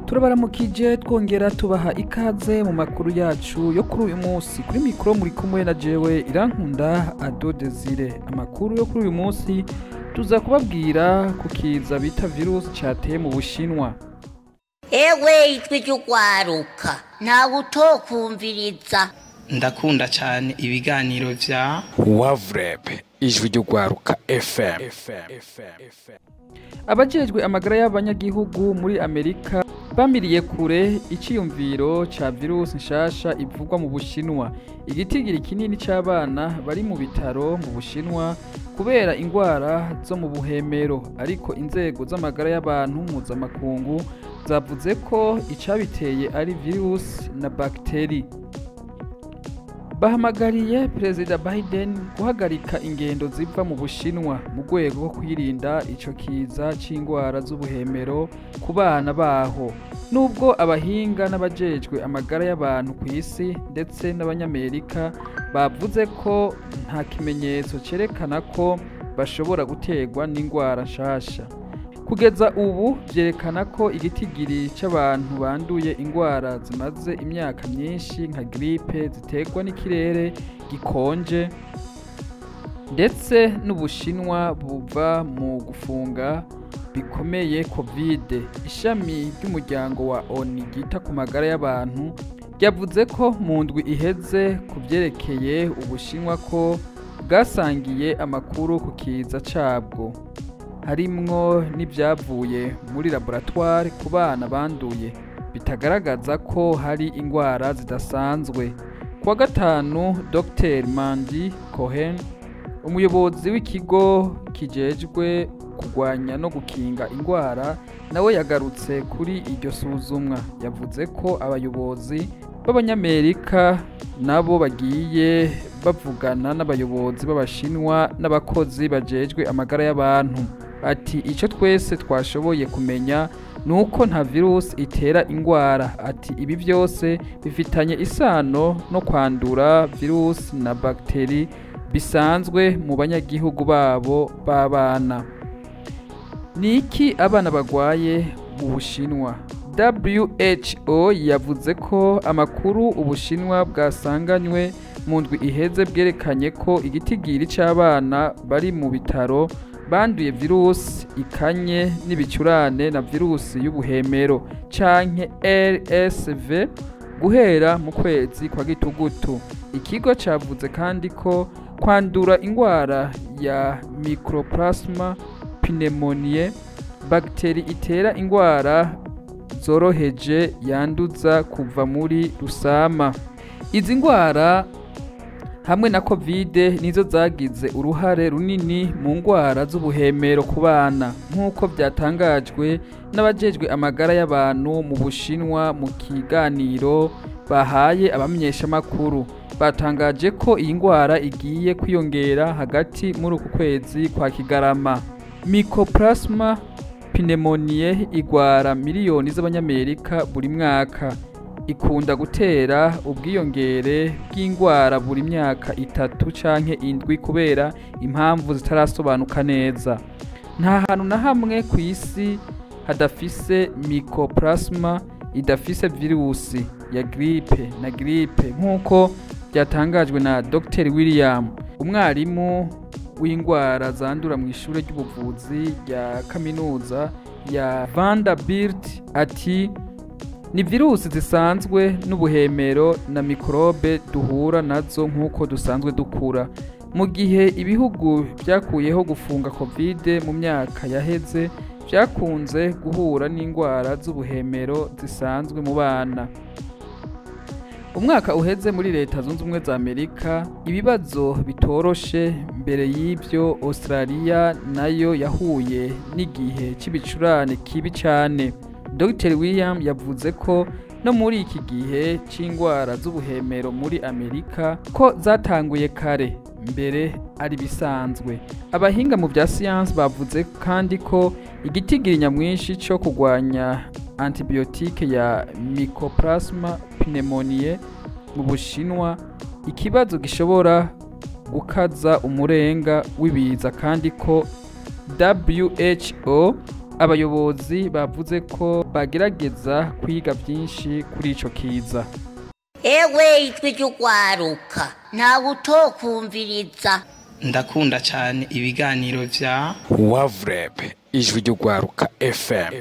Turabaramukije twongera tubaha ikaze mu makuru yacu yo kuri uyu munsi. Kuri mikro muri kumwe na jewe Irankunda Ado Desire. Amakuru yo kuri uyu munsi tuza kubabwira ku kiza bita virus cateye mu Bushinwa. Ewe itwi ry'ugwaruka ntawe utokumviriza. Ndakunda cyane ibiganiro vya Wavrep ijwi ry'ugwaruka FM. Abajejwe amagara y'abanyagihugu muri Amerika bamiriye kure iciyumviro ca virus nshasha ivugwa mu Bushinwa. Igitigiri kinini c'abana bari mu bitaro mu Bushinwa kubera ingwara zo mu buhemero, ariko inzego z'amagara y'abantu mpuzamakungu zavuze ko icabiteye ari virus na bakteri. Bahamagariye Perezida Biden guhagarika ingendo ziva mu Bushinwa mu rwego rwo kwirinda ico kiza c'ingwara z'ubuhemero ku bana baho. Nubwo abahinga n'abajejwe amagara y'abantu ku isi ndetse n'abanyamerika bavuze ko nta kimenyetso cerekana ko bashobora guterwa n'ingwara nshasha. Kugeza ubu vyerekana ko igitigiri c'abantu banduye ingwara zimaze imyaka myinshi nka gripe ziterwa n'ikirere gikonje, ndetse n'Ubushinwa buva mu gufunga bikomeye Covid. Ishami ry'umuryango wa ONU ryita ku magara y'abantu ryavuze ko mu ndwi iheze ku vyerekeye Ubushinwa ko bwasangiye amakuru ku kiza cabwo, harimwo n'ivyavuye muri laboratoire ku bana banduye bitagaragaza ko hari ingwara zidasanzwe. Kuwa gatanu, Dr. Mandy Cohen, umuyobozi w'ikigo kijejwe kugwanya no gukinga ingwara, nawe yagarutse kuri iryo suzumwa. Yavuze ko abayobozi b'Abanyamerika nabo bagiye bavugana n'abayobozi b'Abashinwa n'abakozi bajejwe amagara y'abantu. Ati ico twese twashoboye kumenya nuko nta virus itera ingwara. Ati ibi vyose bifitanye isano no kwandura virus na bakteri bisanzwe mu banyagihugu babo b'abana. Niki abana bagwaye mu Bushinwa? WHO yavuze ko amakuru Ubushinwa bwasanganywe mu ndwi iheze bwerekanye ko igitigiri c'abana bari mu bitaro banduye virusi ikanye n'ibicurane na virusi y'ubuhemero canke RSV guhera mu kwezi kwa Gitugutu. Ikigo cavuze kandi ko kwandura ingwara ya Mycoplasma pneumoniae, bakteri itera ingwara zoroheje yanduza kuva muri Rusama. Izi ngwara hamwe na Covid nizo zagize uruhare runini mu ngwara z'ubuhemero ku bana, nk'uko byatangajwe n'abajejwe amagara y'abantu mu Bushinwa mu kiganiro bahaye abamenyeshamakuru. Batangaje ko iyi ngwara igiye kwiyongera hagati muri uku kwezi kwa Kigarama. Mycoplasma pneumoniae igwara miliyoni z'Abanyamerika buri mwaka. Ikunda gutera ubwiyongere bw'ingwara buri myaka 3 canke 7 kubera impamvu zitarasobanuka neza. Nta hantu na hamwe ku isi hadafise Mycoplasma idafise virusi ya gripe na gripe, nk'uko byatangajwe na Dr. William, umwarimu w'ingwara zandura mu ishure ry'ubuvuzi rya kaminuza ya Vanderbilt. Ati ni virusi zisanzwe n'ubuhemero na mikrobe duhura nazo nk'uko dusanzwe dukura. Mu gihe ibihugu byakuyeho gufunga Covid mu myaka yaheze, byakunze guhura n'ingwara z'ubuhemero zisanzwe mu bana. Umwaka uheze muri Leta Zunze Ubumwe za Amerika ibibazo bitoroshe. Mbere y'ivyo Australia nayo yahuye n'igihe c'ibicurane kibi cane. Dr. William yavuze ko no muri iki gihe c'ingwara z'ubuhemero muri Amerika ko zatanguye kare mbere ari bisanzwe. Abahinga mu vya science bavuze kandi ko igitigiri nyamwinshi co kugwanya antibiotique ya Mycoplasma pneumoniae mu Bushinwa ikibazo gishobora gukaza umurenga w'ibiza, kandi ko WHO abayobozi bavuze ko bagerageza kwiga byinshi kuri ico kiza. Ewe ijwi ry'ugwaruka ntawe utokumviriza. ndakunda cyane ibiganiro vya Wavreb ijwi ry'ugwaruka FM.